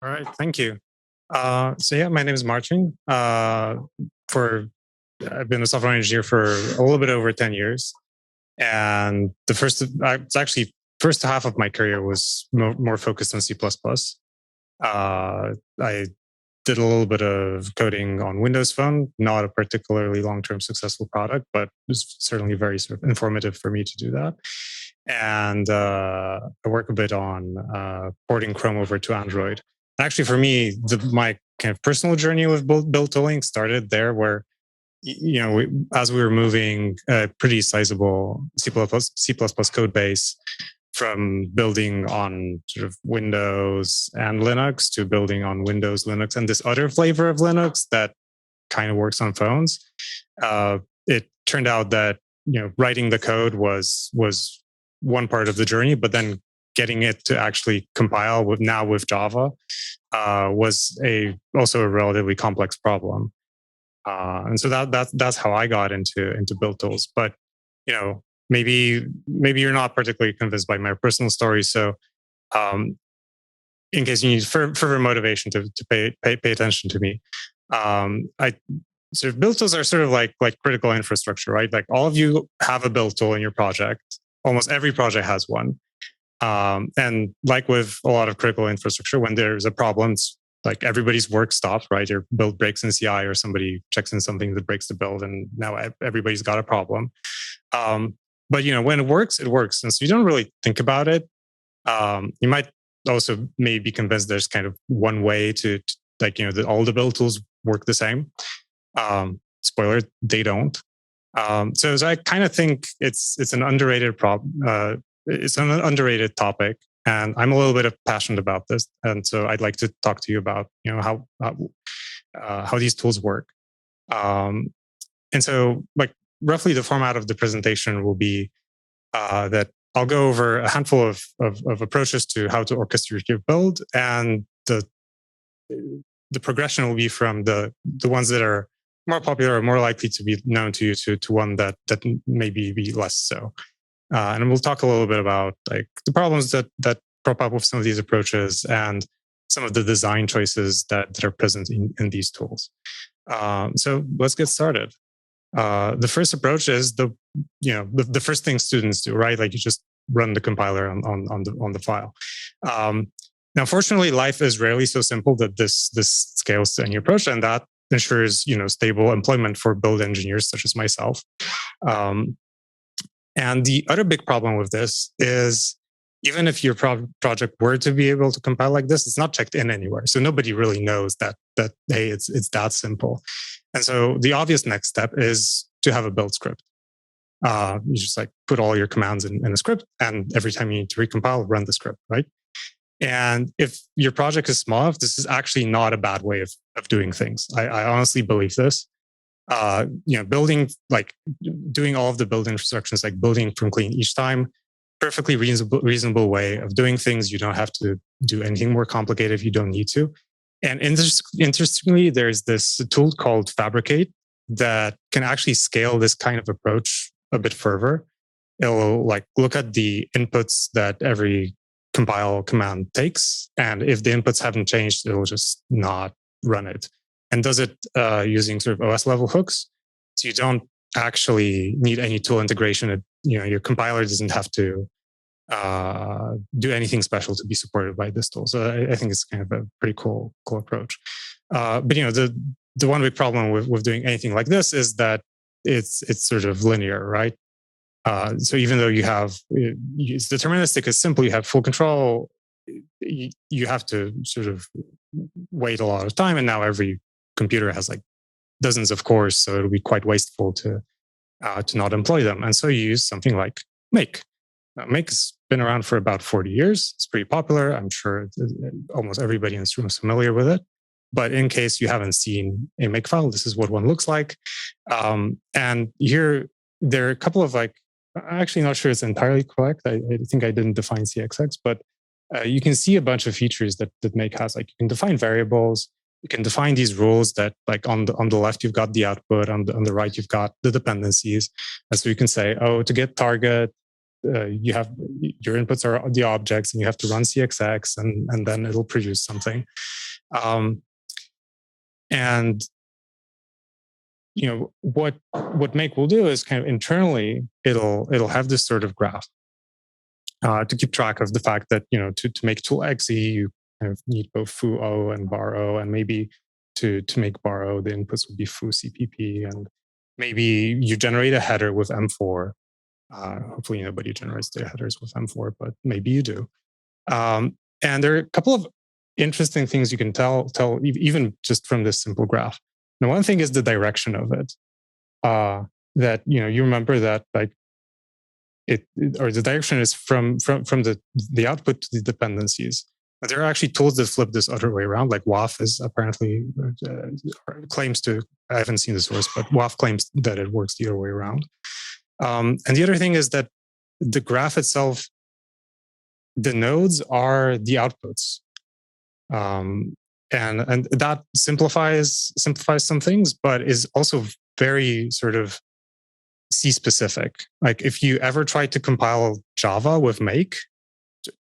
All right, thank you. So yeah, my name is Marcin. For I've been a software engineer for a little bit over 10 years, and it's actually first half of my career was more focused on C++. I did a little bit of coding on Windows Phone, not a particularly long-term successful product, but it was certainly very sort of informative for me to do that. And I work a bit on porting Chrome over to Android. Actually, for me, my kind of personal journey with build tooling started there, where as we were moving a pretty sizable C++ code base from building on sort of Windows and Linux to building on Windows, Linux, and this other flavor of Linux that kind of works on phones. It turned out that writing the code was one part of the journey, but then getting it to actually compile with Java was also a relatively complex problem. And so that's how I got into build tools. But maybe you're not particularly convinced by my personal story. So in case you need further motivation to pay attention to me, build tools are sort of like critical infrastructure, right? Like all of you have a build tool in your project. Almost every project has one. And like with a lot of critical infrastructure, when there's a problem, like everybody's work stops, right? Your build breaks in CI, or somebody checks in something that breaks the build, and now everybody's got a problem. But when it works, and so you don't really think about it. You might also maybe be convinced there's kind of one way to that all the build tools work the same. Spoiler, they don't. So I kind of think it's an underrated problem. It's an underrated topic, and I'm a little bit passionate about this. And so I'd like to talk to you about how these tools work. And so roughly the format of the presentation will be that I'll go over a handful of approaches to how to orchestrate your build, and the progression will be from the ones that are more popular or more likely to be known to you to one that maybe be less so. And we'll talk a little bit about the problems that crop up with some of these approaches and some of the design choices that are present in these tools. So let's get started. The first approach is the first thing students do, right? Like you just run the compiler on the file. Now, fortunately, life is rarely so simple that this scales to any approach, and that ensures stable employment for build engineers such as myself. And the other big problem with this is, even if your project were to be able to compile like this, it's not checked in anywhere. So nobody really knows that hey, it's that simple. And so the obvious next step is to have a build script. You just put all your commands in a script, and every time you need to recompile, run the script, right? And if your project is small enough, this is actually not a bad way of doing things. I honestly believe this. Building doing all of the build instructions, building from clean each time, perfectly reasonable way of doing things. You don't have to do anything more complicated if you don't need to. And interestingly, there's this tool called Fabricate that can actually scale this kind of approach a bit further. It'll look at the inputs that every compile command takes, and if the inputs haven't changed, it'll just not run it. And does it using sort of OS level hooks. So you don't actually need any tool integration. Your compiler doesn't have to do anything special to be supported by this tool. So I think it's kind of a pretty cool approach. But the one big problem with doing anything like this is that it's sort of linear, right? So even though it's deterministic, it's simple, you have full control, you have to sort of wait a lot of time, and now every computer has dozens of cores, so it'll be quite wasteful to not employ them. And so you use something like Make. Now, Make has been around for about 40 years. It's pretty popular. I'm sure almost everybody in this room is familiar with it. But in case you haven't seen a Make file, this is what one looks like. And here, there are a couple of I'm actually not sure it's entirely correct. I think I didn't define CXX, but you can see a bunch of features that Make has. You can define variables. You can define these rules that on the left, you've got the output. On the right, you've got the dependencies. And so you can say, to get target, you have your inputs are the objects, and you have to run CXX, and then it'll produce something. And what Make will do is kind of internally, it'll have this sort of graph to keep track of the fact that to make tool exe, you kind of need both foo o and bar o, and maybe to make bar o, the inputs would be foo cpp, and maybe you generate a header with M4. Hopefully nobody generates their headers with M4, but maybe you do. And there are a couple of interesting things you can tell even just from this simple graph. Now, one thing is the direction of it. That you remember that like or the direction is from the output to the dependencies. But there are actually tools that flip this other way around. Like WAF is apparently claims to. I haven't seen the source, but WAF claims that it works the other way around. And the other thing is that the graph itself, the nodes are the outputs. And that simplifies some things, but is also very sort of C-specific. Like if you ever try to compile Java with Make,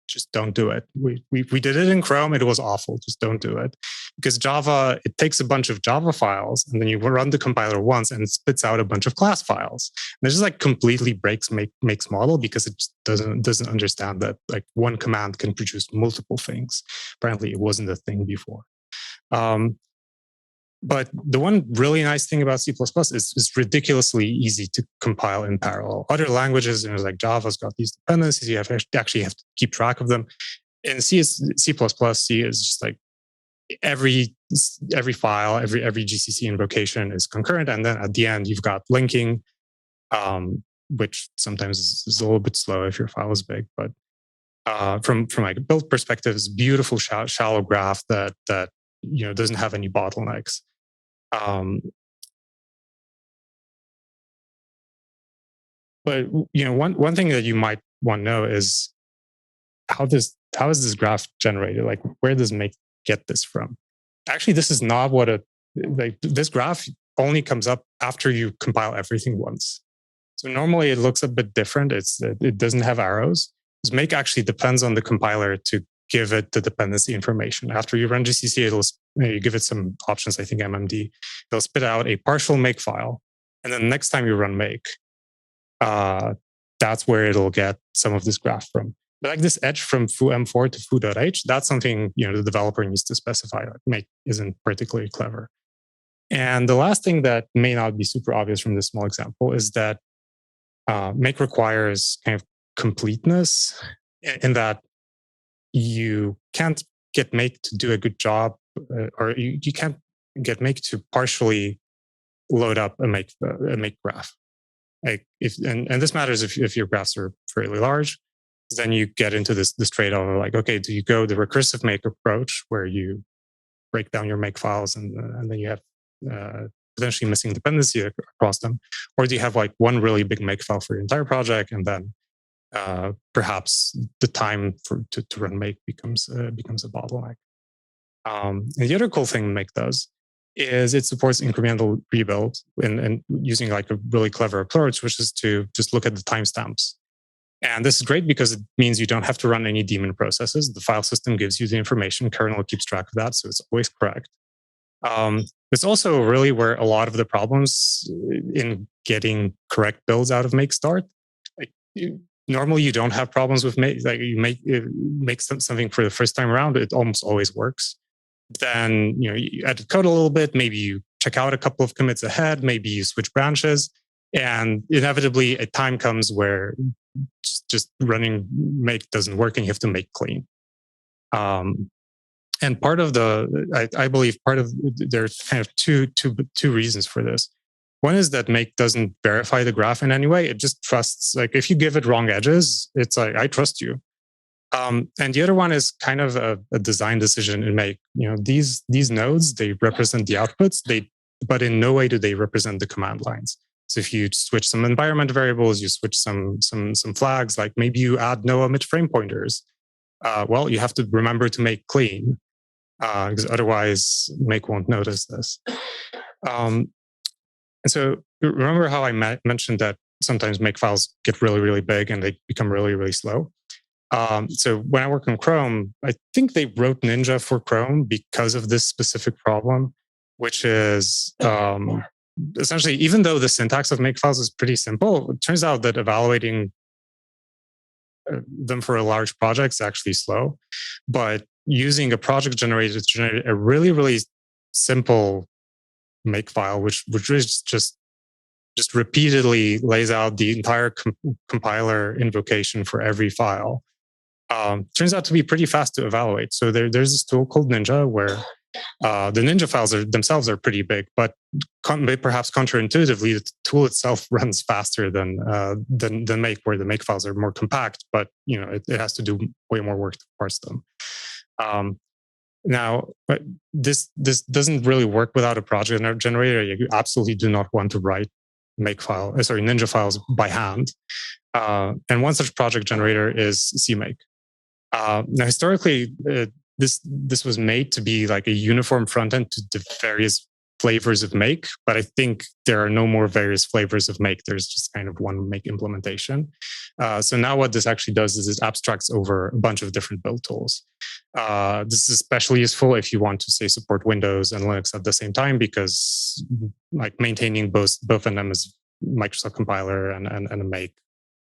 just don't do it. We did it in Chrome. It was awful. Just don't do it. Because Java, it takes a bunch of Java files, and then you run the compiler once, and it spits out a bunch of class files. And it just like completely breaks Make's model, because it just doesn't understand that like one command can produce multiple things. Apparently, it wasn't a thing before. But the one really nice thing about C++ is it's ridiculously easy to compile in parallel. Other languages, like Java's got these dependencies, you actually have to keep track of them. In C++, C is just like every file, every GCC invocation is concurrent, and then at the end you've got linking, which sometimes is a little bit slow if your file is big. But from like a build perspective, it's a beautiful shallow graph that doesn't have any bottlenecks. But one thing that you might want to know is how is this graph generated? Like, where does Make get this from? Actually, this is not what this graph only comes up after you compile everything once. So normally it looks a bit different. It doesn't have arrows. This Make actually depends on the compiler to give it the dependency information. After you run GCC, you give it some options, I think MMD. It'll spit out a partial Make file. And then next time you run Make, that's where it'll get some of this graph from. But like this edge from foo m4 to foo.h, that's something the developer needs to specify. Like Make isn't particularly clever. And the last thing that may not be super obvious from this small example is that Make requires kind of completeness, in that you can't get Make to do a good job, or you can't get Make to partially load up a Make graph. Like and this matters if your graphs are fairly large. Then you get into this trade-off of like, okay, do you go the recursive Make approach where you break down your Make files and then you have potentially missing dependency across them, or do you have like one really big Make file for your entire project, and then perhaps the time to run Make becomes a bottleneck. And the other cool thing Make does is it supports incremental rebuild and using like a really clever approach, which is to just look at the timestamps. And this is great because it means you don't have to run any daemon processes. The file system gives you the information, kernel keeps track of that, so it's always correct. It's also really where a lot of the problems in getting correct builds out of Make start. Like normally you don't have problems with Make. Like you make something for the first time around, it almost always works. Then you edit code a little bit, maybe you check out a couple of commits ahead, maybe you switch branches, and inevitably a time comes where just running Make doesn't work and you have to make clean. And part of I believe there's kind of two reasons for this. One is that Make doesn't verify the graph in any way. It just trusts, like if you give it wrong edges, it's like, I trust you. And the other one is kind of a design decision in Make. These nodes, they represent the outputs, but in no way do they represent the command lines. So if you switch some environment variables, you switch some flags, like maybe you add no omit frame pointers. Well, you have to remember to make clean, because otherwise Make won't notice this. And so remember how I mentioned that sometimes make files get really, really big and they become really, really slow. So when I work on Chrome, I think they wrote Ninja for Chrome because of this specific problem, which is essentially, even though the syntax of make files is pretty simple, it turns out that evaluating them for a large project is actually slow. But using a project generator to generate a really, really simple make file, which is just repeatedly lays out the entire compiler invocation for every file, turns out to be pretty fast to evaluate. So there's this tool called Ninja where the Ninja files themselves are pretty big, but perhaps counterintuitively, the tool itself runs faster than Make, where the Make files are more compact, but it has to do way more work to parse them. Now, this doesn't really work without a project generator. You absolutely do not want to write Ninja files by hand. And one such project generator is CMake. Now, historically, this was made to be like a uniform front end to the various flavors of Make, but I think there are no more various flavors of Make. There's just kind of one Make implementation. So now what this actually does is it abstracts over a bunch of different build tools. This is especially useful if you want to, say, support Windows and Linux at the same time, because like maintaining both of them as Microsoft compiler and a Make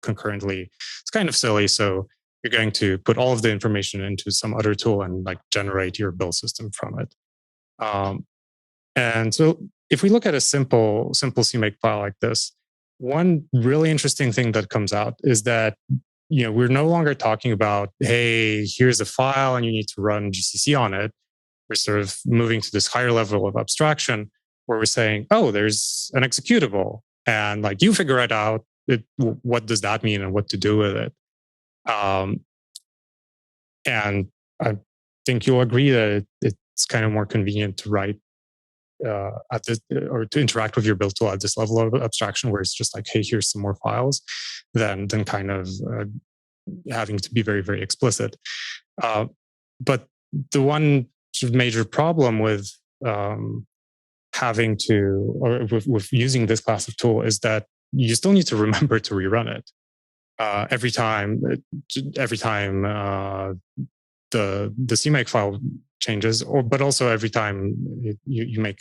concurrently, it's kind of silly. So you're going to put all of the information into some other tool and like generate your build system from it. And so if we look at a simple CMake file like this, one really interesting thing that comes out is that we're no longer talking about, hey, here's a file and you need to run GCC on it. We're sort of moving to this higher level of abstraction where we're saying, oh, there's an executable, and like you figure it out. What does that mean and what to do with it? And I think you'll agree that it's kind of more convenient to write at this, or to interact with your build tool at this level of abstraction, where it's just like, hey, here's some more files, than kind of having to be very, very explicit. But the one sort of major problem with having to, or with using this class of tool, is that you still need to remember to rerun it every time the CMake file changes, but also every time you make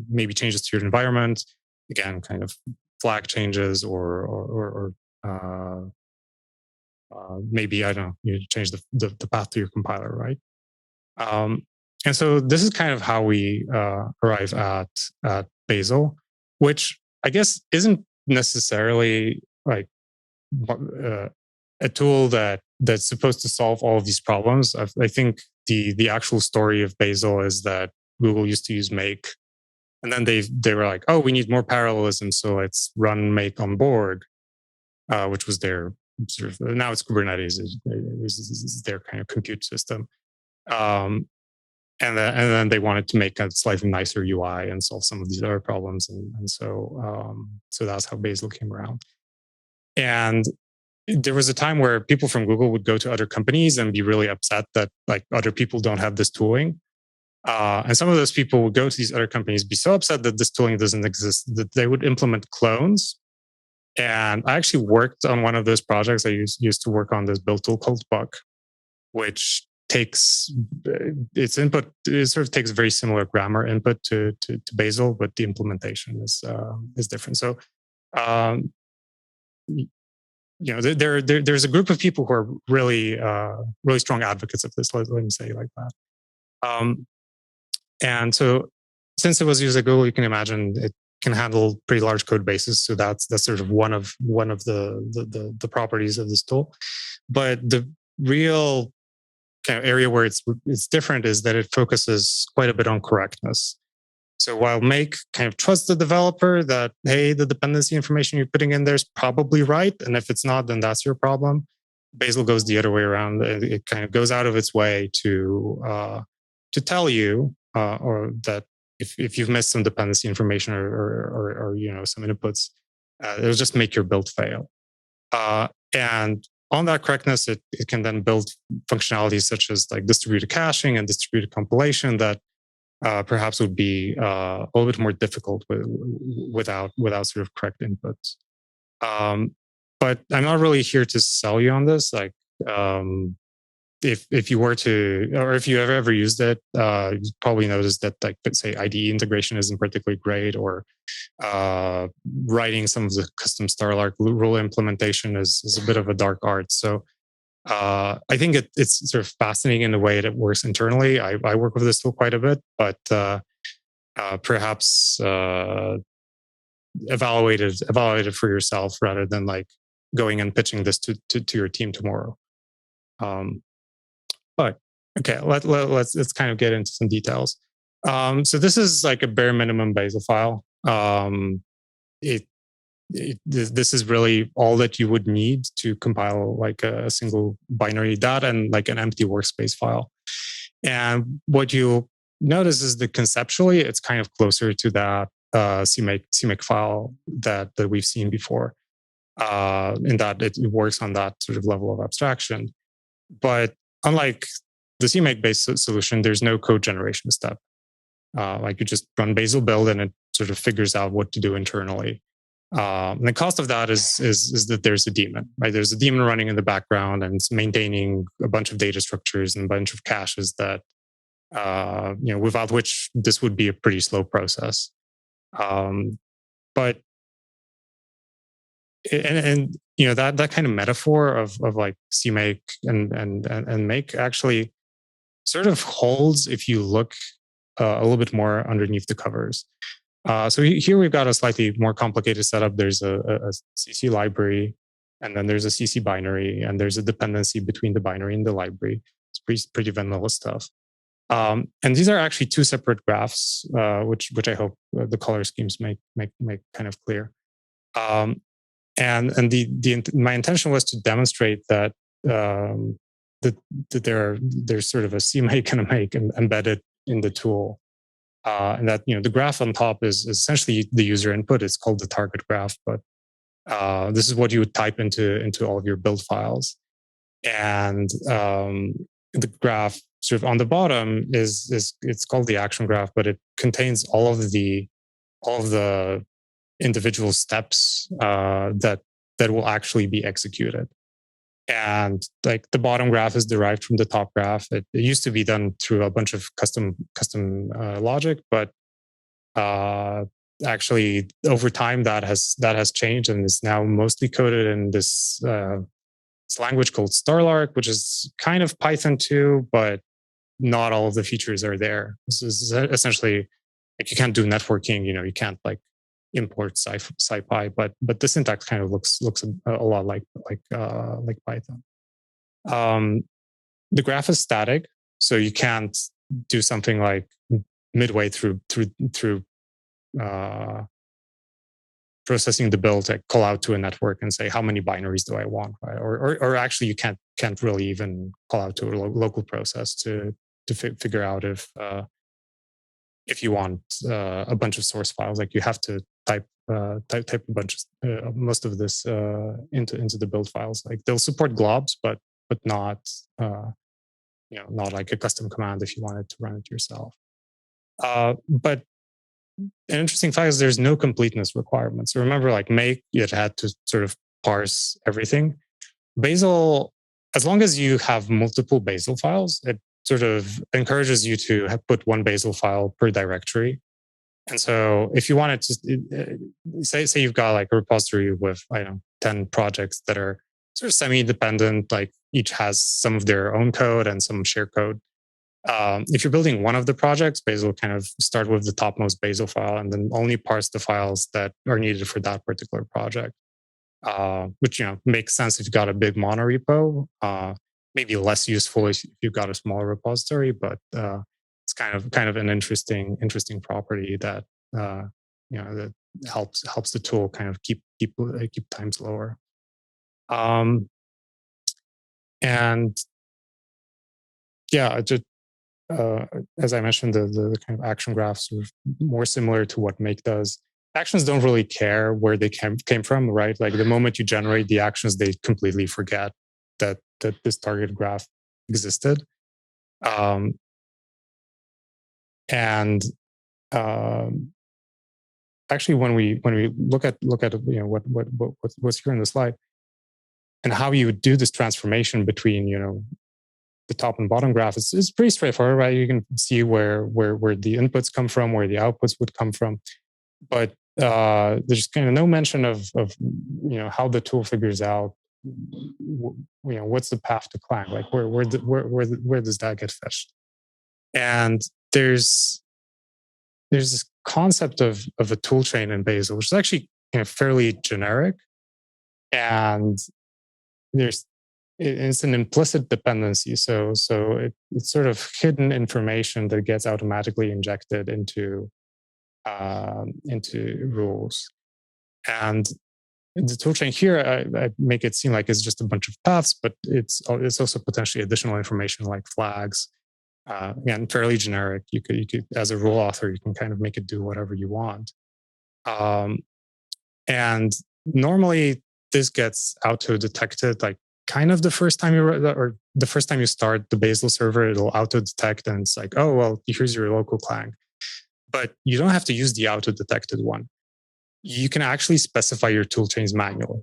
maybe changes to your environment, again, kind of flag changes, or maybe, I don't know, you change the path to your compiler, right? And so this is kind of how we arrive at Bazel, which I guess isn't necessarily like a tool that's supposed to solve all of these problems. I think the actual story of Bazel is that Google used to use Make, and then they were like, oh, we need more parallelism, so let's run Make on Borg, which was their sort of, now it's Kubernetes, is their kind of compute system. And then they wanted to make a slightly nicer UI and solve some of these other problems, and so that's how Bazel came around. And there was a time where people from Google would go to other companies and be really upset that like other people don't have this tooling. And some of those people would go to these other companies, be so upset that this tooling doesn't exist, that they would implement clones. And I actually worked on one of those projects. I used to work on this build tool called Buck, which takes its input. It sort of takes very similar grammar input to Bazel, but the implementation is different. So, there's a group of people who are really really strong advocates of this. Let me say it like that. And so, since it was used at Google, you can imagine it can handle pretty large code bases. So that's sort of one of the properties of this tool. But the real kind of area where it's different is that it focuses quite a bit on correctness. So while Make kind of trusts the developer that, hey, the dependency information you're putting in there is probably right, and if it's not, then that's your problem, Bazel goes the other way around. It kind of goes out of its way to tell you or that if you've missed some dependency information or some inputs, it'll just make your build fail. And on that correctness, it can then build functionalities such as like distributed caching and distributed compilation that perhaps would be a little bit more difficult without sort of correct inputs. But I'm not really here to sell you on this. Like, if you were to, or if you ever used it, you probably noticed that, like, let's say IDE integration isn't particularly great, or writing some of the custom Starlark rule implementation is a bit of a dark art. So I think it's sort of fascinating in the way that it works internally. I work with this tool quite a bit, but perhaps evaluate it for yourself rather than like going and pitching this to your team tomorrow. But okay, let's kind of get into some details. So this is like a bare minimum Bazel file. This is really all that you would need to compile like a single binary data and like an empty workspace file. And what you notice is that conceptually, it's kind of closer to that CMake file that we've seen before, in that it works on that sort of level of abstraction. But unlike the CMake based solution, there's no code generation step. Like you just run Bazel build and it sort of figures out what to do internally. And the cost of that is that there's a daemon, right? There's a daemon running in the background and it's maintaining a bunch of data structures and a bunch of caches that, without which this would be a pretty slow process. But that kind of metaphor of like CMake and Make actually sort of holds if you look a little bit more underneath the covers. So here we've got a slightly more complicated setup. There's a CC library, and then there's a CC binary, and there's a dependency between the binary and the library. It's pretty vanilla stuff. And these are actually two separate graphs, which I hope the color schemes make kind of clear. And my intention was to demonstrate that there's sort of a CMake and a Make embedded in the tool. And that the graph on top is essentially the user input. It's called the target graph, but this is what you would type into all of your build files. And the graph sort of on the bottom is it's called the action graph, but it contains all of the individual steps that will actually be executed. And like the bottom graph is derived from the top graph. It used to be done through a bunch of custom logic, but actually over time that has changed and is now mostly coded in this language called Starlark, which is kind of Python too, but not all of the features are there. This is essentially like you can't do networking. You can't like import SciPy, but the syntax kind of looks a lot like Python. The graph is static, so you can't do something like midway through processing the build, like call out to a network and say how many binaries do I want, right? Or actually you can't really even call out to a local process to figure out if you want a bunch of source files. Like you have to type a bunch of most of this into the build files. Like they'll support globs, but not not like a custom command if you wanted to run it yourself. But an interesting fact is there's no completeness requirement. So remember, like Make, it had to sort of parse everything. Bazel, as long as you have multiple Bazel files, it sort of encourages you to put one Bazel file per directory. And so if you wanted to say you've got like a repository with 10 projects that are sort of semi-independent, like each has some of their own code and some shared code. If you're building one of the projects, Bazel kind of start with the topmost Bazel file and then only parse the files that are needed for that particular project. Which makes sense if you've got a big monorepo. Maybe less useful if you've got a smaller repository, but it's kind of an interesting property that that helps the tool kind of keep times lower. And yeah, just as I mentioned, the kind of action graphs are more similar to what Make does. Actions don't really care where they came from, right? Like the moment you generate the actions, they completely forget that this target graph existed. And actually, when we look at what's here in the slide and how you would do this transformation between the top and bottom graph, it's pretty straightforward, right? You can see where the inputs come from, where the outputs would come from, but there's kind of no mention of how the tool figures out what's the path to Clang, like where does that get fetched. And there's this concept of a tool chain in Bazel, which is actually fairly generic, and it's an implicit dependency. So it's sort of hidden information that gets automatically injected into rules. And the toolchain here, I make it seem like it's just a bunch of paths, but it's also potentially additional information like flags. Again, fairly generic. You could, as a rule author, you can kind of make it do whatever you want. And normally this gets auto detected, like kind of the first time you start the Bazel server, it'll auto detect, and it's like, oh well, here's your local Clang. But you don't have to use the auto detected one. You can actually specify your toolchains manually.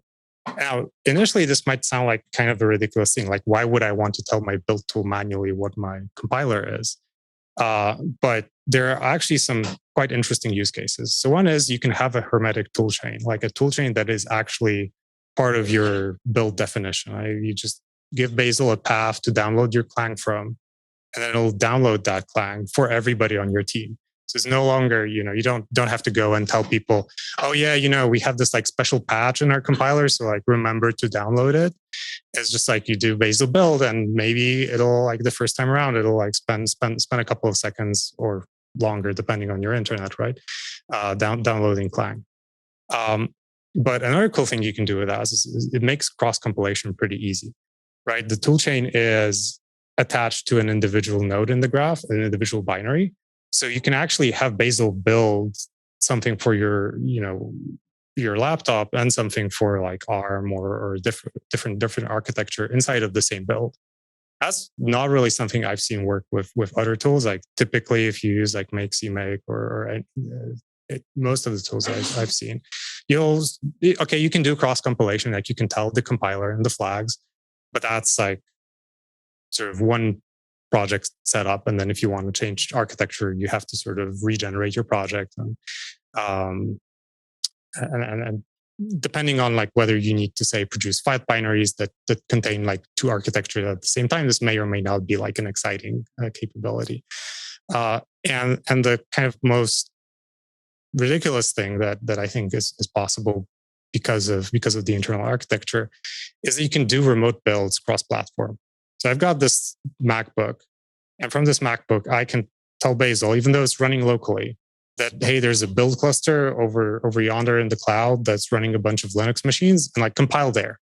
Now, initially, this might sound like kind of a ridiculous thing. Like, why would I want to tell my build tool manually what my compiler is? But there are actually some quite interesting use cases. So one is you can have a hermetic toolchain, like a toolchain that is actually part of your build definition. Right? You just give Bazel a path to download your Clang from, and then it'll download that Clang for everybody on your team. So it's no longer, you don't have to go and tell people, oh yeah, we have this like special patch in our compiler, so like remember to download it. It's just like you do Bazel build, and maybe it'll like the first time around, it'll like spend a couple of seconds or longer, depending on your internet, right? Downloading Clang. But another cool thing you can do with that is it makes cross compilation pretty easy, right? The toolchain is attached to an individual node in the graph, an individual binary. So you can actually have Bazel build something for your laptop and something for like ARM or different architecture inside of the same build. That's not really something I've seen work with other tools. Like typically, if you use like Make, CMake, or most of the tools I've seen, you can do cross compilation. Like you can tell the compiler and the flags, but that's like sort of one project set up, and then if you want to change architecture, you have to sort of regenerate your project, and depending on like whether you need to say produce 5 binaries that contain like 2 architectures at the same time, this may or may not be like an exciting capability. And the kind of most ridiculous thing that I think is possible because of the internal architecture is that you can do remote builds cross-platform. So I've got this MacBook, and from this MacBook, I can tell Bazel, even though it's running locally, that, hey, there's a build cluster over yonder in the cloud that's running a bunch of Linux machines, and like compile there.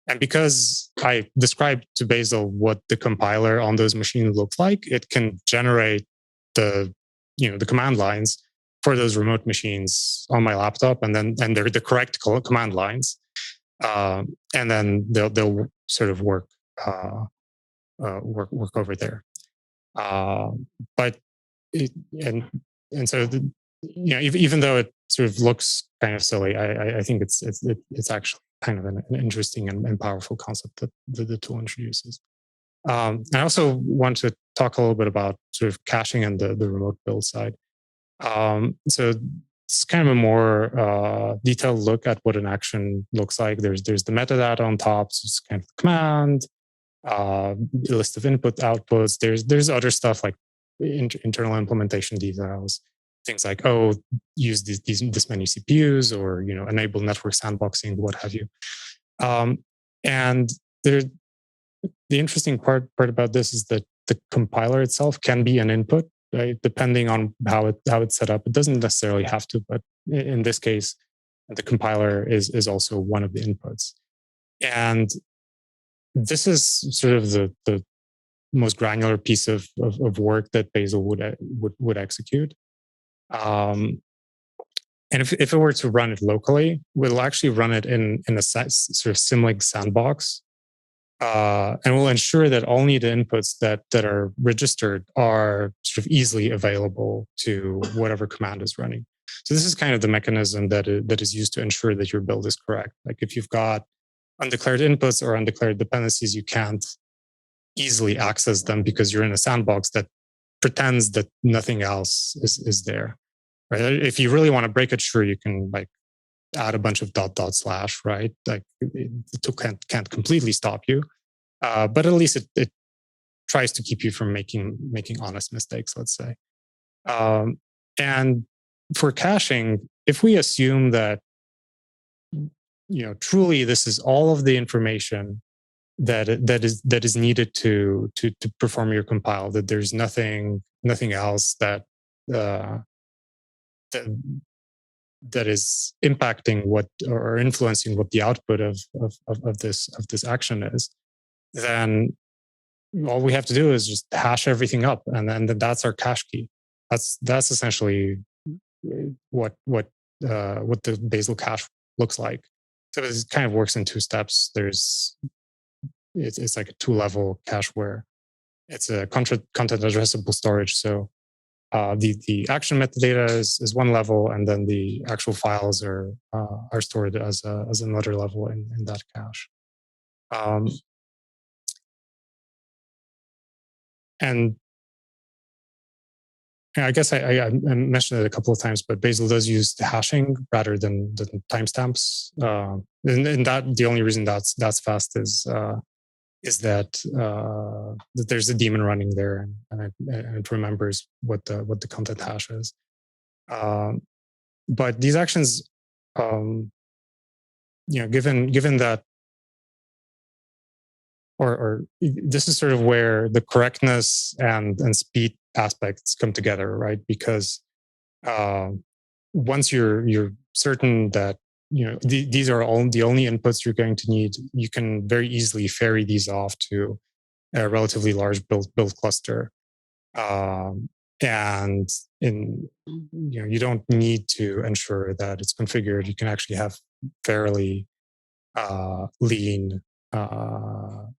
And because I described to Bazel what the compiler on those machines looks like, it can generate the command lines for those remote machines on my laptop, and they're the correct command lines, and then they'll sort of work over there. But so even though it sort of looks kind of silly, I think it's actually kind of an interesting and powerful concept that the tool introduces. I also want to talk a little bit about sort of caching and the remote build side. So it's kind of a more detailed look at what an action looks like. There's the metadata on top, so it's kind of the command, a list of input outputs. There's other stuff like internal implementation details, things like, oh, use this many CPUs, or enable network sandboxing, what have you. And the interesting part about this is that the compiler itself can be an input, right? Depending on how it's set up. It doesn't necessarily have to, but in this case, the compiler is also one of the inputs. And this is sort of the most granular piece of work that Bazel would execute. And if it were to run it locally, we'll actually run it in a sort of Symlink sandbox, and we'll ensure that only the inputs that are registered are sort of easily available to whatever command is running. So this is kind of the mechanism that is used to ensure that your build is correct. Like if you've got undeclared inputs or undeclared dependencies, you can't easily access them because you're in a sandbox that pretends that nothing else is there. Right? If you really want to break it, sure, you can like add a bunch of // right? Like the tool can't completely stop you, but at least it tries to keep you from making honest mistakes, let's say. And for caching, if we assume that truly this is all of the information that is needed to perform your compile, that there's nothing else that that is impacting what or influencing what the output of this action is, then all we have to do is just hash everything up, and then that's our cache key. That's essentially what the Bazel cache looks like. So it kind of works in two steps. It's like a two-level cache where it's a content addressable storage. So the action metadata is one level, and then the actual files are stored as another level in that cache. And I guess I mentioned it a couple of times, but Bazel does use hashing rather than timestamps. And that the only reason that's fast is that there's a daemon running there, and it remembers what the content hash is. But these actions, given that, or this is sort of where the correctness and speed aspects come together, right? Because once you're certain that these are all the only inputs you're going to need, you can very easily ferry these off to a relatively large build cluster, and you don't need to ensure that it's configured. You can actually have fairly lean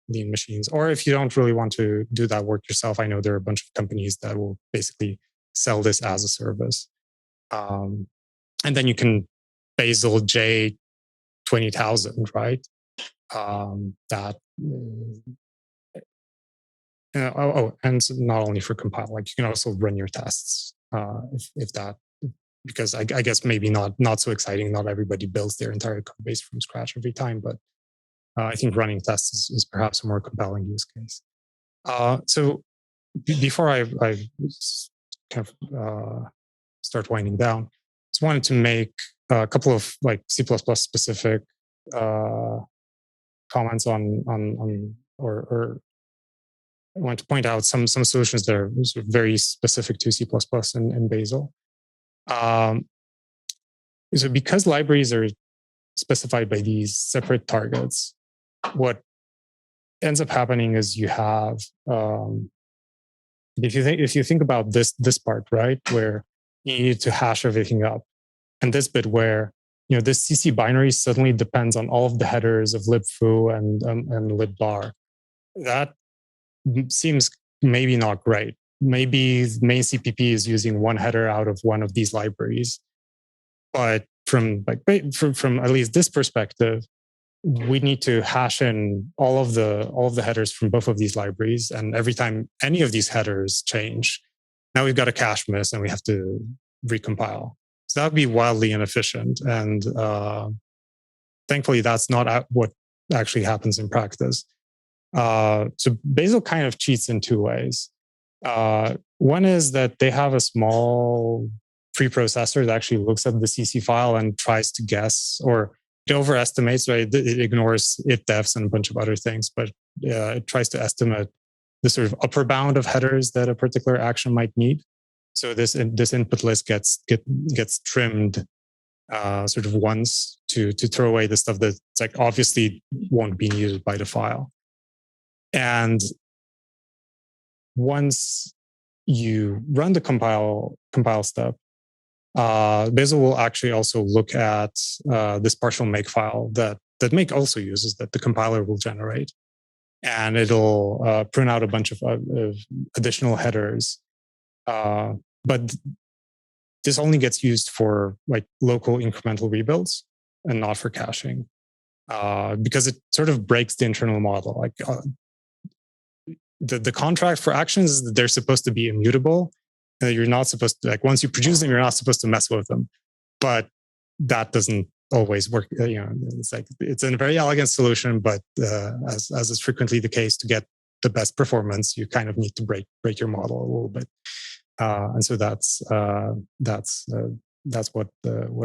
machines. Or if you don't really want to do that work yourself, I know there are a bunch of companies that will basically sell this as a service. And then you can Bazel J 20,000, right? That and not only for compile, like you can also run your tests if that, because I guess maybe not so exciting. Not everybody builds their entire code base from scratch every time, but I think running tests is perhaps a more compelling use case. So before I kind of start winding down, just wanted to make a couple of like C++ specific comments on or I want to point out some solutions that are very specific to C++ and Bazel. So because libraries are specified by these separate targets, what ends up happening is you have if you think about this part, right, where you need to hash everything up, and this bit where this CC binary suddenly depends on all of the headers of libfoo and libbar. That seems maybe not great. Maybe main CPP is using one header out of one of these libraries, but from at least this perspective, we need to hash in all of the headers from both of these libraries, and every time any of these headers change, now we've got a cache miss and we have to recompile. So that would be wildly inefficient, and thankfully that's not what actually happens in practice. So Bazel kind of cheats in two ways. One is that they have a small preprocessor that actually looks at the CC file and tries to guess, or it overestimates, right? It ignores ifdefs and a bunch of other things, but it tries to estimate the sort of upper bound of headers that a particular action might need. So this input list gets trimmed sort of once to throw away the stuff that's like obviously won't be needed by the file. And once you run the compile step, Bazel will actually also look at this partial make file that Make also uses, that the compiler will generate, and it'll print out a bunch of additional headers. But this only gets used for like local incremental rebuilds and not for caching, because it sort of breaks the internal model. Like the contract for actions is that they're supposed to be immutable. You're not supposed to, like, once you produce them, you're not supposed to mess with them. But that doesn't always work. It's like, it's a very elegant solution, but as is frequently the case, to get the best performance, you kind of need to break your model a little bit. And so that's what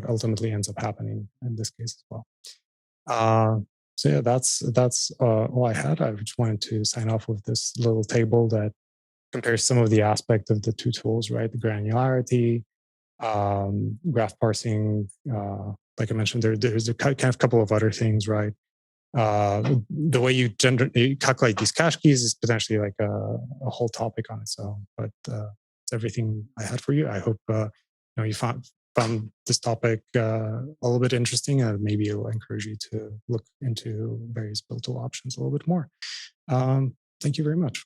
ultimately ends up happening in this case as well. So yeah, that's all I had. I just wanted to sign off with this little table that compares some of the aspects of the two tools, right? The granularity, graph parsing. Like I mentioned, there's a kind of couple of other things, right? The way you calculate these cache keys is potentially like a whole topic on its own. But it's everything I had for you. I hope you found this topic a little bit interesting, and maybe it will encourage you to look into various build tool options a little bit more. Thank you very much.